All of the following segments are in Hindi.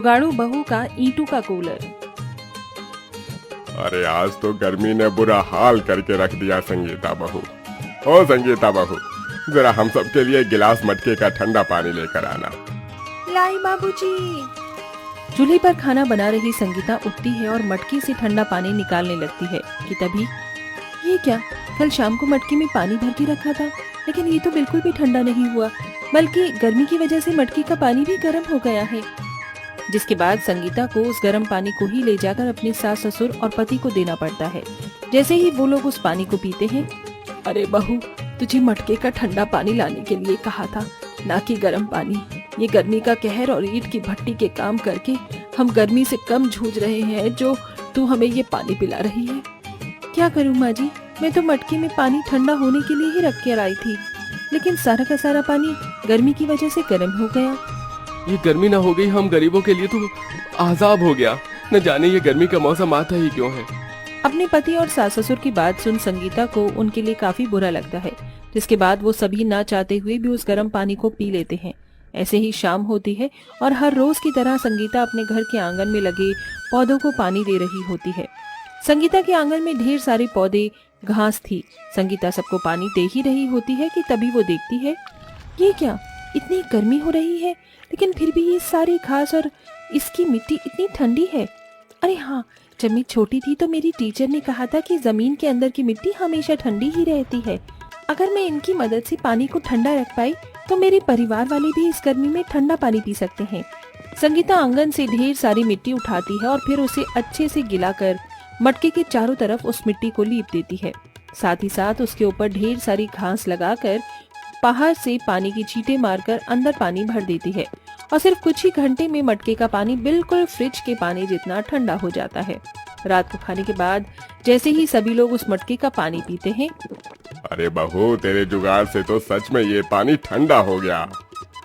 जुगाड़ू बहू का ईंटों का कूलर। अरे आज तो गर्मी ने बुरा हाल करके रख दिया संगीता बहू। ओ संगीता बहू, जरा हम सब के लिए गिलास मटके का ठंडा पानी लेकर आना। लाई बाबूजी। चूल्हे पर खाना बना रही संगीता उठती है और मटके से ठंडा पानी निकालने लगती है कि तभी ये क्या, कल शाम को मटके में पानी भर के रखा था, लेकिन ये तो बिल्कुल भी ठंडा नहीं हुआ, बल्कि गर्मी की वजह से मटके का पानी भी गर्म हो गया है। जिसके बाद संगीता को उस गर्म पानी को ही ले जाकर अपने सास ससुर और पति को देना पड़ता है। जैसे ही वो लोग उस पानी को पीते हैं, अरे बहू, तुझे मटके का ठंडा पानी लाने के लिए कहा था, ना कि गर्म पानी। ये गर्मी का कहर और ईंट की भट्टी के काम करके हम गर्मी से कम जूझ रहे हैं, जो तू हमें ये पानी पिला रही है। क्या करूँ माँ जी, मैं तो मटके में पानी ठंडा होने के लिए ही रख कर आई थी, लेकिन सारा का सारा पानी गर्मी की वजह से गर्म हो गया। ये गर्मी ना हो गई हम गरीबों के लिए तो आजाब हो गया। न जाने ये गर्मी का मौसम आता ही क्यों है। अपने पति और सास ससुर की बात सुन संगीता को उनके लिए काफी बुरा लगता है, जिसके बाद वो सभी ना चाहते हुए भी उस गर्म पानी को पी लेते हैं। ऐसे ही शाम होती है और हर रोज की तरह संगीता अपने घर के आंगन में लगे पौधों को पानी दे रही होती है। संगीता के आंगन में ढेर सारे पौधे, घास थी। संगीता सबको पानी दे ही रही होती है कि तभी वो देखती है, ये क्या, इतनी गर्मी हो रही है, लेकिन फिर भी ये सारी घास और इसकी मिट्टी इतनी ठंडी है। अरे हाँ, जब मैं छोटी थी तो मेरी टीचर ने कहा था कि जमीन के अंदर की मिट्टी हमेशा ठंडी ही रहती है। अगर मैं इनकी मदद से पानी को ठंडा रख पाई तो मेरे परिवार वाले भी इस गर्मी में ठंडा पानी पी सकते हैं। संगीता आंगन से ढेर सारी मिट्टी उठाती है और फिर उसे अच्छे से गिलाकर मटके के चारों तरफ उस मिट्टी को लीप देती है। साथ ही साथ उसके ऊपर ढेर सारी घास लगाकर बाहर से पानी की छींटे मारकर अंदर पानी भर देती है और सिर्फ कुछ ही घंटे में मटके का पानी बिल्कुल फ्रिज के पानी जितना ठंडा हो जाता है। रात को खाने के बाद जैसे ही सभी लोग उस मटके का पानी पीते हैं, अरे बहू, तेरे जुगाड़ से तो सच में ये पानी ठंडा हो गया।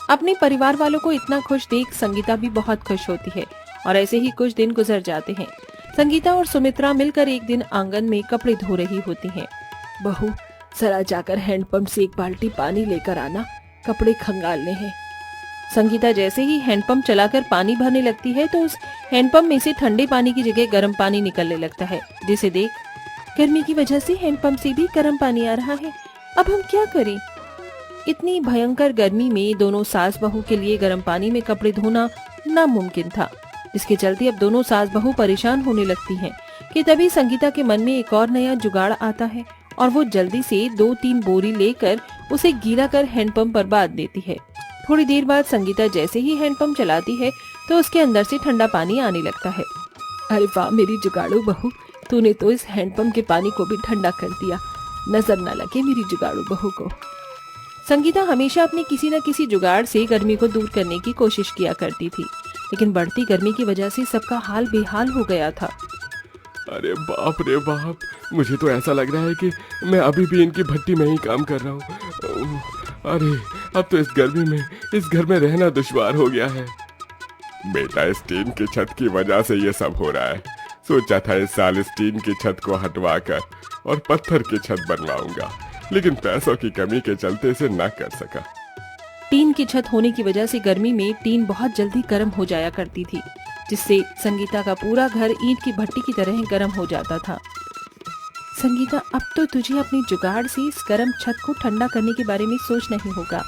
अपने परिवार वालों को इतना खुश देख संगीता भी बहुत खुश होती है और ऐसे ही कुछ दिन गुजर जाते हैं। संगीता और सुमित्रा मिलकर एक दिन आंगन में कपड़े धो रही होती हैं। बहू, जरा जाकर हैंडपंप से एक बाल्टी पानी लेकर आना, कपड़े खंगालने हैं। संगीता जैसे ही हैंडपंप चलाकर पानी भरने लगती है तो उस हैंडपंप में से ठंडे पानी की जगह गर्म पानी निकलने लगता है, जिसे देख गर्मी की वजह से हैंडपंप से भी गर्म पानी आ रहा है। अब हम क्या करें? इतनी भयंकर गर्मी में दोनों सास बहू के लिए गर्म पानी में कपड़े धोना नामुमकिन था, जिसके चलते अब दोनों सास बहू परेशान होने लगती हैं कि तभी संगीता के मन में एक और नया जुगाड़ आता है और वो जल्दी से 2-3 बोरी लेकर उसे गीला कर हैंडपंप पर बांध देती है। थोड़ी देर बाद संगीता जैसे ही हैंडपंप चलाती है तो उसके अंदर से ठंडा पानी आने लगता है। अरे वाह मेरी जुगाड़ू बहू, तूने तो इस हैंडपंप के पानी को भी ठंडा कर दिया, नजर न लगे मेरी जुगाड़ू बहू को। संगीता हमेशा अपने किसी न किसी जुगाड़ से गर्मी को दूर करने की कोशिश किया करती थी, लेकिन बढ़ती गर्मी की वजह से सबका हाल बेहाल हो गया था। अरे बाप रे बाप, मुझे तो ऐसा लग रहा है कि मैं अभी भी इनकी भट्टी में ही काम कर रहा हूँ। अरे अब तो इस गर्मी में इस घर में रहना दुश्वार हो गया है। बेटा, इस टीन की छत की वजह से ये सब हो रहा है। सोचा था इस साल इस टीन की छत को हटवाकर और पत्थर की छत बनवाऊंगा, लेकिन पैसों की कमी के चलते इसे न कर सका। टीन की छत होने की वजह से गर्मी में टीन बहुत जल्दी गर्म हो जाया करती थी, जिससे संगीता का पूरा घर ईंट की भट्टी की तरह गर्म हो जाता था। संगीता, अब तो तुझे अपनी जुगाड़ से इस गर्म छत को ठंडा करने के बारे में सोचना ही होगा,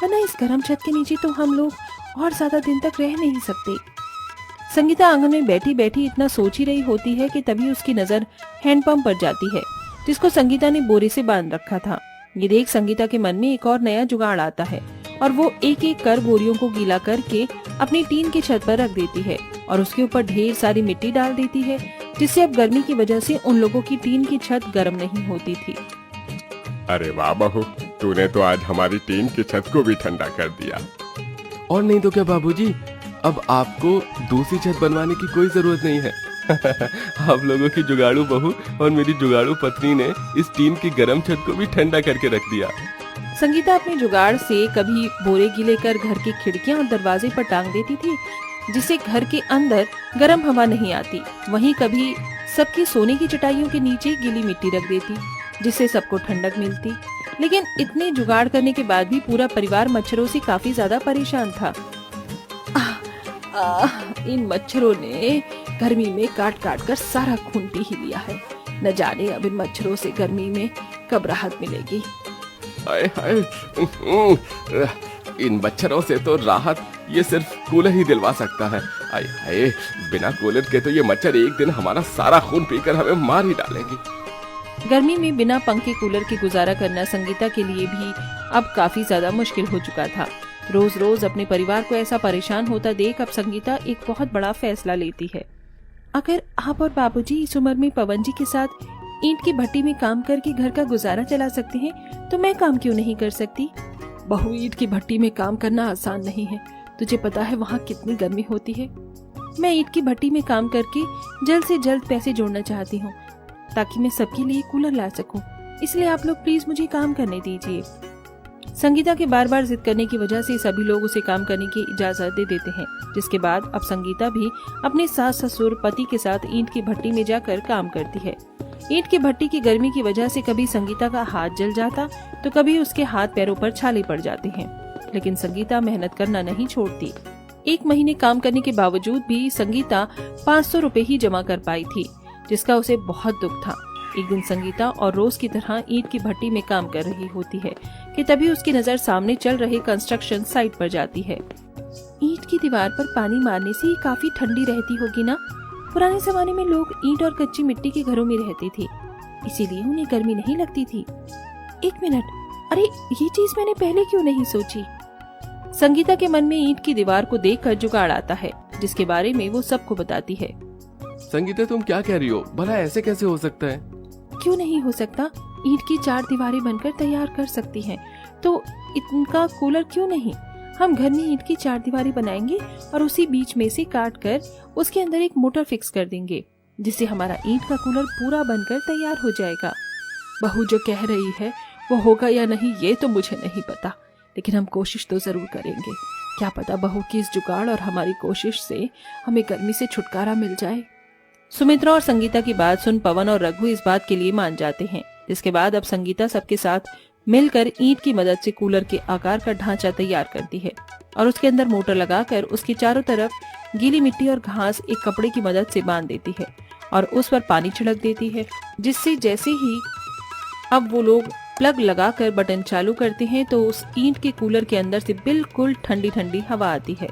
वरना इस गर्म छत के नीचे तो हम लोग और ज्यादा दिन तक रह नहीं सकते। संगीता आंगन में बैठी बैठी इतना सोच ही रही होती है कि तभी उसकी नजर हैंडपंप पर जाती है, जिसको संगीता ने बोरे से बांध रखा था। ये देख संगीता के मन में एक और नया जुगाड़ आता है और वो एक एक कर बोरियों को गीला करके अपनी टीन की छत पर रख देती है और उसके ऊपर ढेर सारी मिट्टी डाल देती है, जिससे अब गर्मी की वजह से उन लोगों की टीन की छत गर्म नहीं होती थी। अरे वाह बहू, तूने तो आज हमारी टीन की छत को भी ठंडा कर दिया। और नहीं तो क्या बाबूजी, अब आपको दूसरी छत बनवाने की कोई जरूरत नहीं है। आप लोगों की जुगाड़ू बहू और मेरी जुगाड़ू पत्नी ने इस टीन की गर्म छत को भी ठंडा करके रख दिया। संगीता अपने जुगाड़ से कभी बोरे गीले कर घर की खिड़कियां और दरवाजे पर टांग देती थी, जिससे घर के अंदर गर्म हवा नहीं आती। वहीं कभी सबकी सोने की चटाइयों के नीचे गीली मिट्टी रख देती, जिससे सबको ठंडक मिलती। लेकिन इतने जुगाड़ करने के बाद भी पूरा परिवार मच्छरों से काफी ज्यादा परेशान था। इन मच्छरों ने गर्मी में काट काट कर सारा खून पी ही लिया है। न जाने अब इन मच्छरों से गर्मी में कब राहत मिलेगी। हाय हाय, इन मच्छरों से तो राहत ये सिर्फ कूलर ही दिलवा सकता है। हाय हाय, बिना कूलर के तो ये मच्छर एक दिन हमारा सारा खून पीकर हमें मार ही डालेंगे। गर्मी में बिना पंखे कूलर के गुजारा करना संगीता के लिए भी अब काफी ज्यादा मुश्किल हो चुका था। रोज रोज अपने परिवार को ऐसा परेशान होता देख अब संगीता एक बहुत बड़ा फैसला लेती है। अगर आप और बाबूजी इस उम्र में पवन जी के साथ ईंट की भट्टी में काम करके घर का गुजारा चला सकते हैं तो मैं काम क्यों नहीं कर सकती। बहू, ईंट की भट्टी में काम करना आसान नहीं है। तुझे पता है वहाँ कितनी गर्मी होती है। मैं ईंट की भट्टी में काम करके जल्द से जल्द पैसे जोड़ना चाहती हूँ ताकि मैं सबके लिए कूलर ला सकूं। इसलिए आप लोग प्लीज मुझे काम करने दीजिए। संगीता के बार बार जिद करने की वजह से सभी लोग उसे काम करने की इजाजत दे देते हैं, जिसके बाद अब संगीता भी अपने सास ससुर पति के साथ ईंट की भट्टी में जाकर काम करती है। ईंट की भट्टी की गर्मी की वजह से कभी संगीता का हाथ जल जाता तो कभी उसके हाथ पैरों पर छाले पड़ जाते हैं, लेकिन संगीता मेहनत करना नहीं छोड़ती। 1 महीने काम करने के बावजूद भी संगीता 500 रुपए ही जमा कर पाई थी, जिसका उसे बहुत दुख था। एक दिन संगीता और रोज की तरह ईंट की भट्टी में काम कर रही होती है कि तभी उसकी नजर सामने चल रहे कंस्ट्रक्शन साइट पर जाती है। ईंट की दीवार पर पानी मारने से ये काफी ठंडी रहती होगी ना। पुराने जमाने में लोग ईंट और कच्ची मिट्टी के घरों में रहते थे, इसीलिए उन्हें गर्मी नहीं लगती थी। 1 मिनट, अरे ये चीज मैंने पहले क्यों नहीं सोची। संगीता के मन में ईंट की दीवार को देखकर जुगाड़ आता है, जिसके बारे में वो सबको बताती है। संगीता, तुम क्या कह रही हो? भला ऐसे कैसे हो सकता है? क्यों नहीं हो सकता? ईंट की 4 दीवारें बनकर तैयार कर सकती हैं, तो इनका कूलर क्यों नहीं। हम घर में ईंट की 4 दीवारें बनाएंगे और उसी बीच में से काट कर उसके अंदर एक मोटर फिक्स कर देंगे, जिससे हमारा ईंट का कूलर पूरा बनकर तैयार हो जाएगा। बहू जो कह रही है वो होगा या नहीं ये तो मुझे नहीं पता, लेकिन हम कोशिश तो जरूर करेंगे। क्या पता बहू की इस जुगाड़ और हमारी कोशिश से हमें गर्मी से छुटकारा मिल जाए। सुमित्रा और संगीता की बात सुन पवन और रघु इस बात के लिए मान जाते हैं, जिसके बाद अब संगीता सबके साथ मिलकर ईंट की मदद से कूलर के आकार का ढांचा तैयार करती है और उसके अंदर मोटर लगाकर उसके चारों तरफ गीली मिट्टी और घास एक कपड़े की मदद से बांध देती है और उस पर पानी छिड़क देती है, जिससे जैसे ही अब वो लोग प्लग लगाकर बटन चालू करते हैं तो उस ईंट के कूलर के अंदर से बिल्कुल ठंडी ठंडी हवा आती है।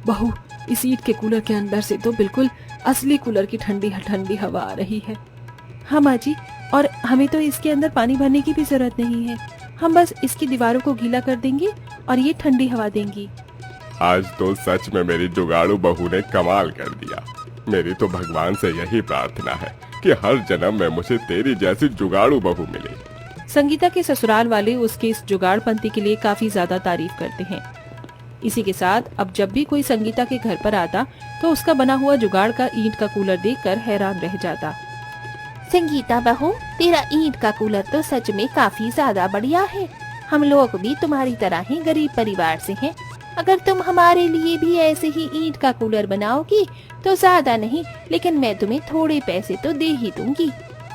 बहू, इस ईंट के कूलर के अंदर से तो बिल्कुल असली कूलर की ठंडी ठंडी हवा आ रही है। हाँ माँ जी, और हमें तो इसके अंदर पानी भरने की भी जरूरत नहीं है। हम बस इसकी दीवारों को गीला कर देंगे और ये ठंडी हवा देंगी। आज तो सच में मेरी जुगाड़ू बहू ने कमाल कर दिया। मेरी तो भगवान से यही प्रार्थना है कि हर जन्म में मुझे तेरी जैसी जुगाड़ू बहू मिले। संगीता के ससुराल वाले उसके इस जुगाड़पंती के लिए काफी ज्यादा तारीफ करते हैं। इसी के साथ अब जब भी कोई संगीता के घर पर आता तो उसका बना हुआ जुगाड़ का ईंट का कूलर देखकर हैरान रह जाता। संगीता बहू, तेरा ईंट का कूलर तो सच में काफी ज्यादा बढ़िया है। हम लोग भी तुम्हारी तरह ही गरीब परिवार से हैं। अगर तुम हमारे लिए भी ऐसे ही ईंट का कूलर बनाओगी तो ज्यादा नहीं, लेकिन मैं तुम्हें थोड़े पैसे तो दे ही दूंगी।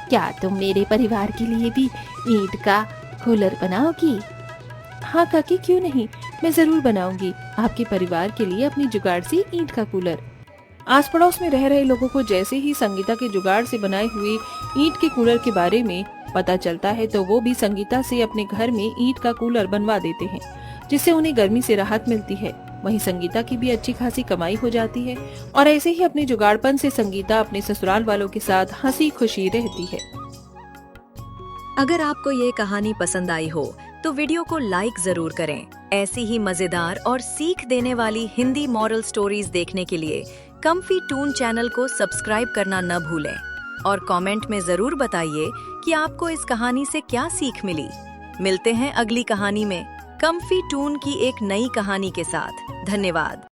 क्या तुम मेरे परिवार के लिए भी ईंट का कूलर बनाओगी? हाँ काकी, क्यों नहीं, मैं जरूर बनाऊंगी आपके परिवार के लिए अपनी जुगाड़ से ईंट का कूलर। आस पड़ोस में रह रहे लोगों को जैसे ही संगीता के जुगाड़ से बनाए हुए ईंट के कूलर के बारे में पता चलता है तो वो भी संगीता से अपने घर में ईंट का कूलर बनवा देते हैं, जिससे उन्हें गर्मी से राहत मिलती है। वहीं संगीता की भी अच्छी खासी कमाई हो जाती है और ऐसे ही अपने जुगाड़पन से संगीता अपने ससुराल वालों के साथ हंसी खुशी रहती है। अगर आपको ये कहानी पसंद आई हो तो वीडियो को लाइक जरूर करें। ऐसी ही मजेदार और सीख देने वाली हिंदी मॉरल स्टोरीज देखने के लिए कम्फी टून चैनल को सब्सक्राइब करना न भूलें और कमेंट में जरूर बताइए कि आपको इस कहानी से क्या सीख मिली। मिलते हैं अगली कहानी में कम्फी टून की एक नई कहानी के साथ। धन्यवाद।